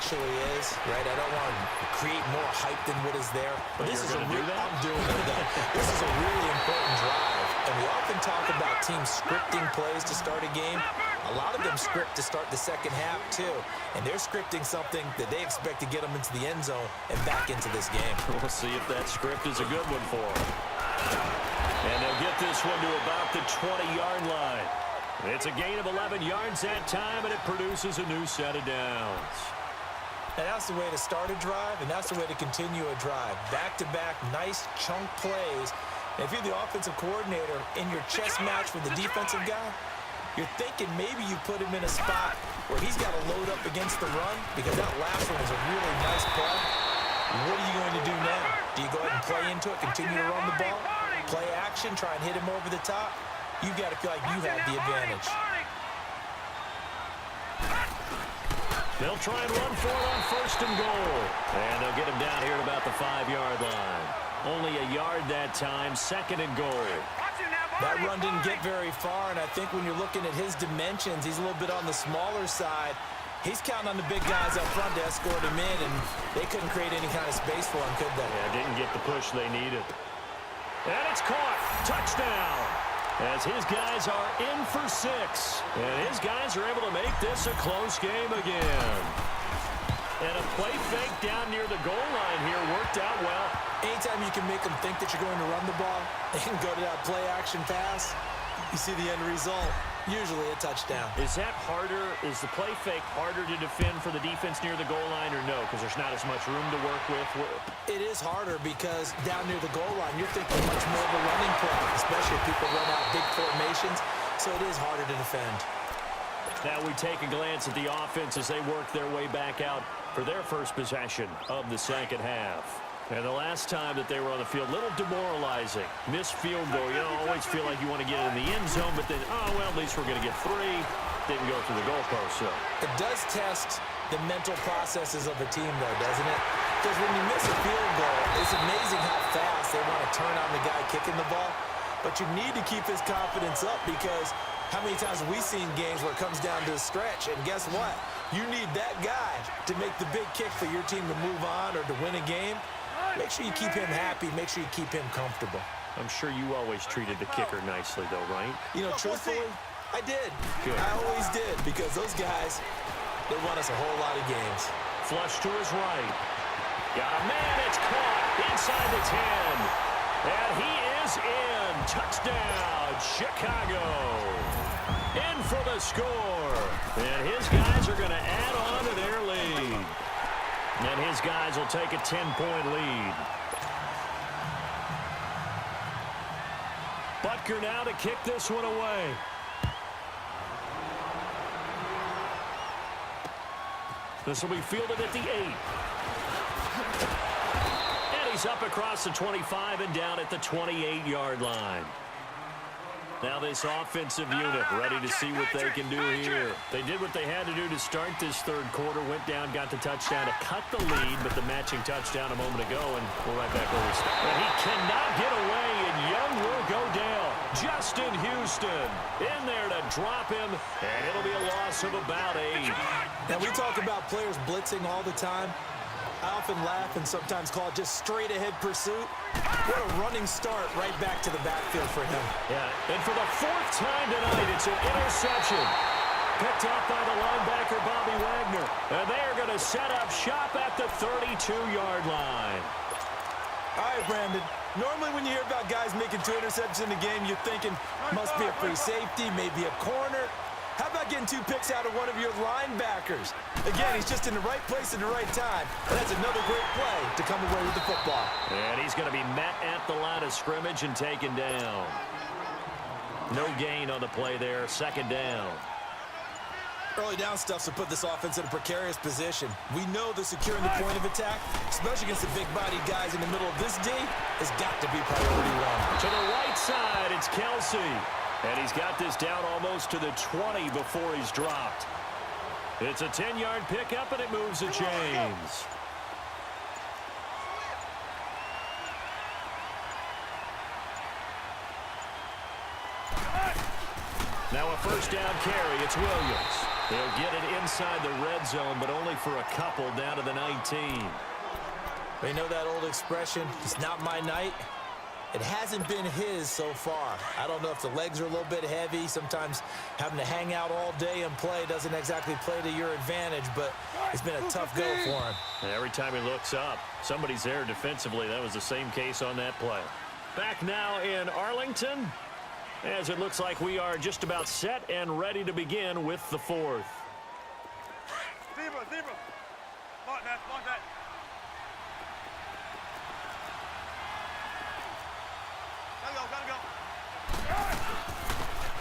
initially is, right? I don't want to create more hype than what is there. But this is I'm doing it. This is a really important drive. And we often talk about teams scripting plays to start a game. A lot of them script to start the second half, too. And they're scripting something that they expect to get them into the end zone and back into this game. We'll see if that script is a good one for them. And they'll get this one to about the 20-yard line. It's a gain of 11 yards that time, and it produces a new set of downs. And that's the way to start a drive, and that's the way to continue a drive. Back-to-back, nice chunk plays. And if you're the offensive coordinator in your chess match with the defensive guy, you're thinking maybe you put him in a spot where he's got to load up against the run because that last one was a really nice play. What are you going to do now? Do you go ahead and play into it, continue to run the ball, play action, try and hit him over the top? You've got to feel like you have the advantage. They'll try and run for it on 1st and goal. And they'll get him down here at about the 5-yard line. Only a yard that time, 2nd and goal. That run didn't get very far, and I think when you're looking at his dimensions, he's a little bit on the smaller side. He's counting on the big guys up front to escort him in, and they couldn't create any kind of space for him, could they? Yeah, didn't get the push they needed. And it's caught. Touchdown. As his guys are in for 6. And his guys are able to make this a close game again. And a play fake down near the goal line here worked out well. Anytime you can make them think that you're going to run the ball and go to that play-action pass, you see the end result. Usually a touchdown. Is that harder? Is the play fake harder to defend for the defense near the goal line or no? Because there's not as much room to work with. It is harder because down near the goal line, you're thinking much more of a running play, especially if people run out big formations. So it is harder to defend. Now we take a glance at the offense as they work their way back out for their first possession of the second half. And the last time that they were on the field, a little demoralizing. Missed field goal. You know, always feel like you want to get in the end zone, but then, oh, well, at least we're going to get 3. Didn't go through the goalpost, so. It does test the mental processes of a team, though, doesn't it? Because when you miss a field goal, it's amazing how fast they want to turn on the guy kicking the ball. But you need to keep his confidence up because how many times have we seen games where it comes down to a stretch? And guess what? You need that guy to make the big kick for your team to move on or to win a game. Make sure you keep him happy. Make sure you keep him comfortable. I'm sure you always treated the kicker nicely, though, right? You know, truthfully, I did. Good. I always did because those guys, they won us a whole lot of games. Flush to his right. Got a man. It's caught inside the 10. And he is in. Touchdown, Chicago. In for the score. And his guys are going to add on to their lead. And his guys will take a 10-point lead. Butker now to kick this one away. This will be fielded at the 8. And he's up across the 25 and down at the 28-yard line. Now this offensive unit ready to see what they can do here. They did what they had to do to start this third quarter. Went down, got the touchdown to cut the lead, but the matching touchdown a moment ago, and we're right back where we started. And he cannot get away, and Young will go down. Justin Houston in there to drop him, and it'll be a loss of about 8. Now, we talk about players blitzing all the time. I often laugh and sometimes call it just straight-ahead pursuit. What a running start right back to the backfield for him. Yeah, and for the 4th time tonight, it's an interception. Picked up by the linebacker, Bobby Wagner. And they are going to set up shop at the 32-yard line. All right, Brandon. Normally when you hear about guys making 2 interceptions in a game, you're thinking must be a free safety, maybe a corner. How about getting 2 picks out of one of your linebackers? Again, he's just in the right place at the right time. And that's another great play to come away with the football. And he's going to be met at the line of scrimmage and taken down. No gain on the play there. 2nd down. Early down stuff to put this offense in a precarious position. We know that securing the point of attack, especially against the big-bodied guys in the middle of this D, has got to be priority 1. To the right side, it's Kelsey. And he's got this down almost to the 20 before he's dropped. It's a 10-yard pickup, and it moves the chains. Now a 1st down carry. It's Williams. They'll get it inside the red zone, but only for a couple down to the 19. You know that old expression, it's not my night? It hasn't been his so far. I don't know if the legs are a little bit heavy. Sometimes having to hang out all day and play doesn't exactly play to your advantage, but it's been a tough go for him. And every time he looks up, somebody's there defensively. That was the same case on that play. Back now in Arlington, as it looks like we are just about set and ready to begin with the fourth. Zebra. Mark that. Gotta go.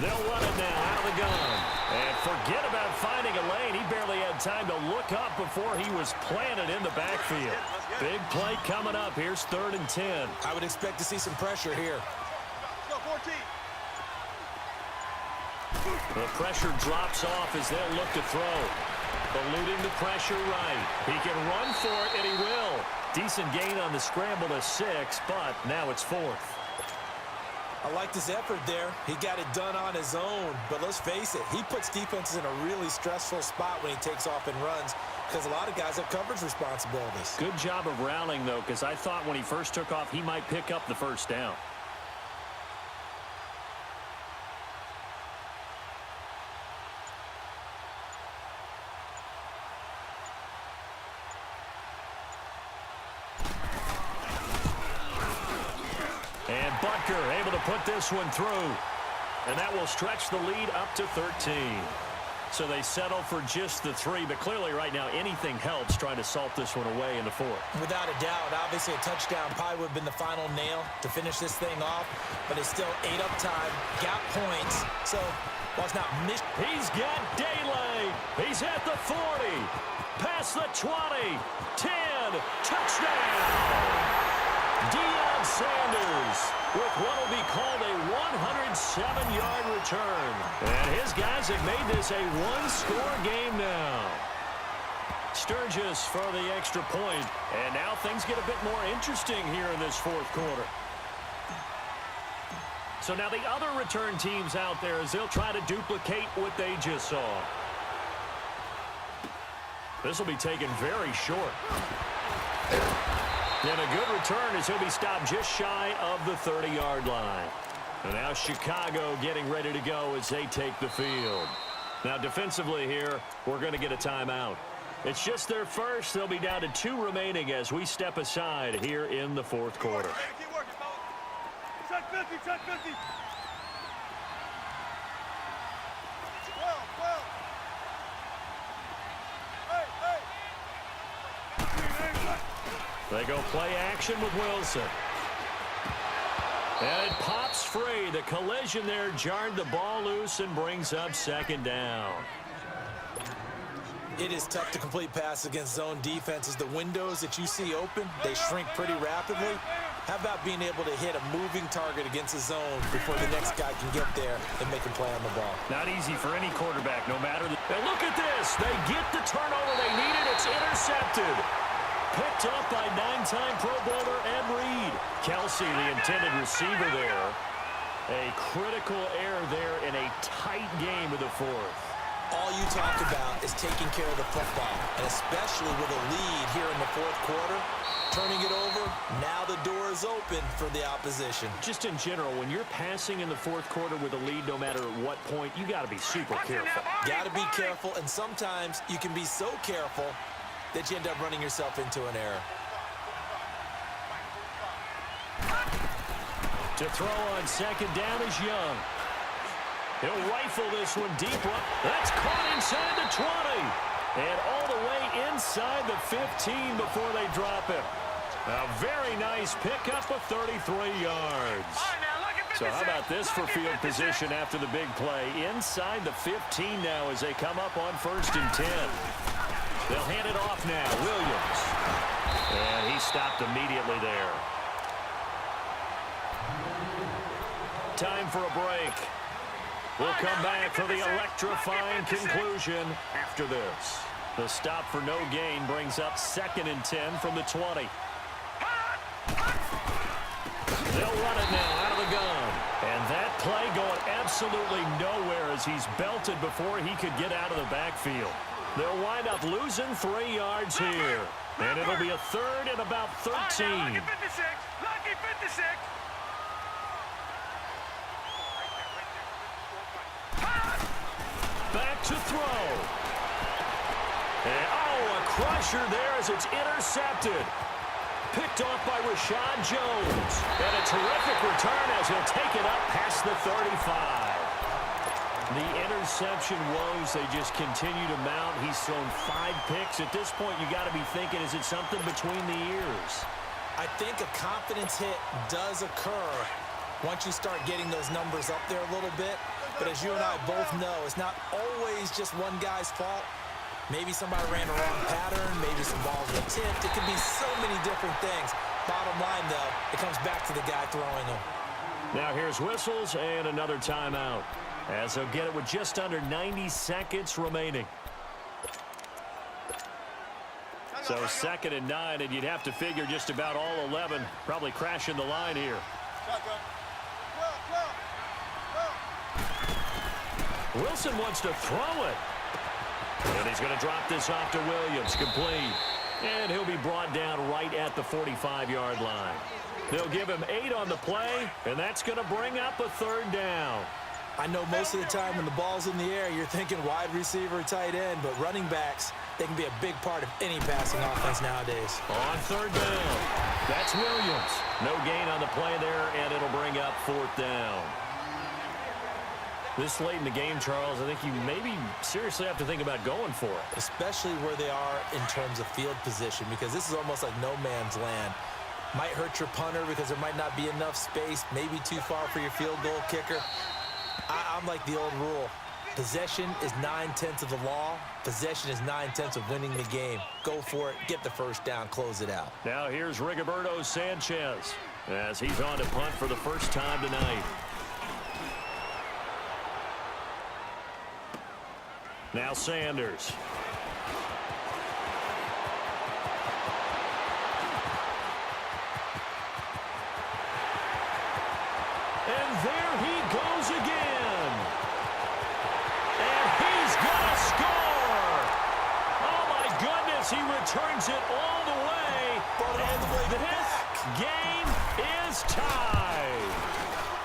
They'll run it now out of the gun. And forget about finding a lane. He barely had time to look up before he was planted in the backfield. Big play coming up. Here's 3rd and 10. I would expect to see some pressure here. Let's go, 14. The pressure drops off as they'll look to throw. Eluding the pressure right. He can run for it, and he will. Decent gain on the scramble to 6, but now it's 4th. I like this effort there. He got it done on his own, but let's face it, he puts defenses in a really stressful spot when he takes off and runs because a lot of guys have coverage responsibilities. Good job of rallying, though, because I thought when he first took off, he might pick up the first down. And Butker able to put this one through. And that will stretch the lead up to 13. So they settle for just the 3, but clearly right now anything helps trying to salt this one away in the 4th. Without a doubt, obviously a touchdown probably would have been the final nail to finish this thing off, but it's still 8 up time, got points, so while it's not missed. He's got daylight. He's at the 40, past the 20, 10, touchdown. Deion Sanders with what will be called a 107-yard return. And his guys have made this a one-score game now. Sturgis for the extra point. And now things get a bit more interesting here in this 4th quarter. So now the other return teams out there as they'll try to duplicate what they just saw. This will be taken very short. And a good return as he'll be stopped just shy of the 30-yard line. And now Chicago getting ready to go as they take the field. Now defensively here, we're going to get a timeout. It's just their first. They'll be down to 2 remaining as we step aside here in the 4th quarter. Keep working, fellas. Check 50. 12. Hey. They go play action with Wilson. And it pops free. The collision there jarred the ball loose and brings up 2nd down. It is tough to complete passes against zone defenses. The windows that you see open, they shrink pretty rapidly. How about being able to hit a moving target against a zone before the next guy can get there and make a play on the ball? Not easy for any quarterback, no matter. And look at this. They get the turnover they needed. It's intercepted. Picked up by 9-time Pro Bowler Ed Reed. Kelsey, the intended receiver there. A critical error there in a tight game of the 4th. All you talk about is taking care of the football, and especially with a lead here in the 4th quarter. Turning it over, now the door is open for the opposition. Just in general, when you're passing in the 4th quarter with a lead, no matter at what point, you got to be super careful. Got to be careful, and sometimes you can be so careful that you end up running yourself into an error. To throw on 2nd down is Young. He'll rifle this one deep. That's caught inside the 20. And all the way inside the 15 before they drop him. A very nice pickup of 33 yards. So how about this for field position after the big play? Inside the 15 now as they come up on 1st and 10. They'll hand it off now. Williams. And he stopped immediately there. Time for a break. We'll come back for the electrifying conclusion after this. The stop for no gain brings up 2nd and 10 from the 20. They'll run it now out of the gun. And that play going absolutely nowhere as he's belted before he could get out of the backfield. They'll wind up losing 3 yards here. And it'll be a third and about 13. Lucky 56. Lucky 56. Back to throw. And, a crusher there as it's intercepted. Picked off by Rashad Jones. And a terrific return as he'll take it up past the 35. The interception woes, they just continue to mount. He's thrown 5 picks. At this point, you got to be thinking, is it something between the ears? I think a confidence hit does occur once you start getting those numbers up there a little bit. But as you and I both know, it's not always just one guy's fault. Maybe somebody ran a wrong pattern. Maybe some balls were tipped. It could be so many different things. Bottom line, though, it comes back to the guy throwing them. Now here's whistles and another timeout, as they'll get it with just under 90 seconds remaining. So 2nd and 9, and you'd have to figure just about all 11 probably crashing the line here. Wilson wants to throw it. And he's going to drop this off to Williams, complete. And he'll be brought down right at the 45-yard line. They'll give him 8 on the play, and that's going to bring up a 3rd down. I know most of the time when the ball's in the air, you're thinking wide receiver, tight end, but running backs, they can be a big part of any passing offense nowadays. On 3rd down, that's Williams. No gain on the play there, and it'll bring up 4th down. This late in the game, Charles, I think you maybe seriously have to think about going for it. Especially where they are in terms of field position, because this is almost like no man's land. Might hurt your punter because there might not be enough space, maybe too far for your field goal kicker. I'm like the old rule. Possession is 9/10 of the law. Possession is 9/10 of winning the game. Go for it, get the 1st down, close it out. Now here's Rigoberto Sanchez as he's on to punt for the first time tonight. Now Sanders. And there he goes again. And he's going to score. Oh, my goodness. He returns it all the way. And this game is tied.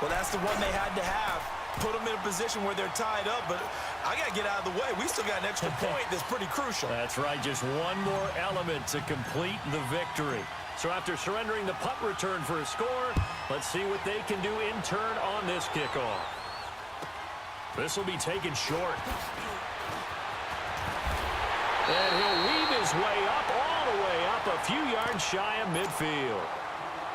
Well, that's the one they had to have. Put them in a position where they're tied up, but I got to get out of the way. We still got an extra point that's pretty crucial. That's right. Just one more element to complete the victory. So after surrendering the punt return for a score, let's see what they can do in turn on this kickoff. This will be taken short. And he'll weave his way up, all the way up, a few yards shy of midfield.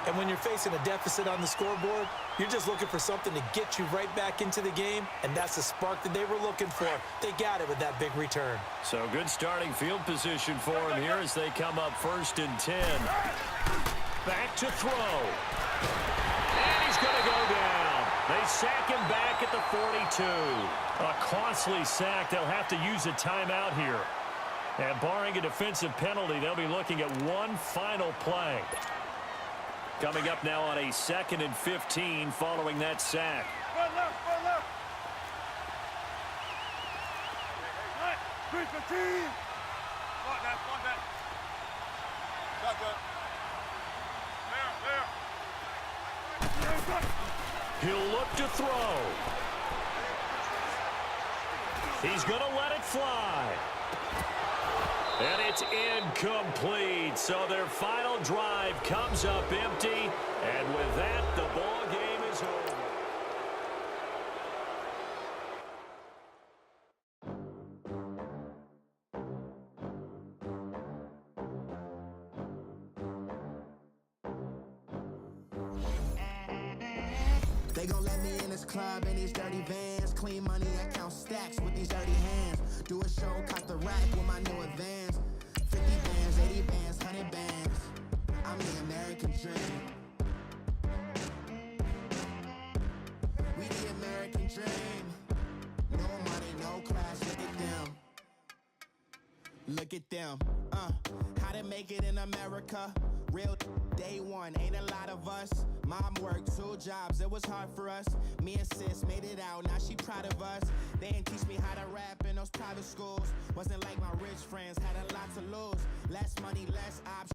And when you're facing a deficit on the scoreboard, you're just looking for something to get you right back into the game, and that's the spark that they were looking for. They got it with that big return. So good starting field position for him here as they come up 1st and 10. Back to throw. And he's going to go down. They sack him back at the 42. A costly sack. They'll have to use a timeout here. And barring a defensive penalty, they'll be looking at one final play. Coming up now on a 2nd and 15 following that sack. One left. 315. One down. There. He'll look to throw. He's going to let it fly. And it's incomplete. So their final drive comes up empty. And with that, the ball game is over. They gon' let me in this club in these dirty vans. Clean money, I count stacks with these dirty hands. Do a show, cock the rack with my new advance. 50 bands, 80 bands, 100 bands. I'm the American dream. We the American dream. No money, no class, look at them. Look at them, how to make it in America. Real day one, ain't a lot of us. Mom worked 2 jobs, it was hard for us. Me and sis made it out, now she proud of us. They didn't teach me how to rap in those private schools. Wasn't like my rich friends, had a lot to lose. Less money, less options.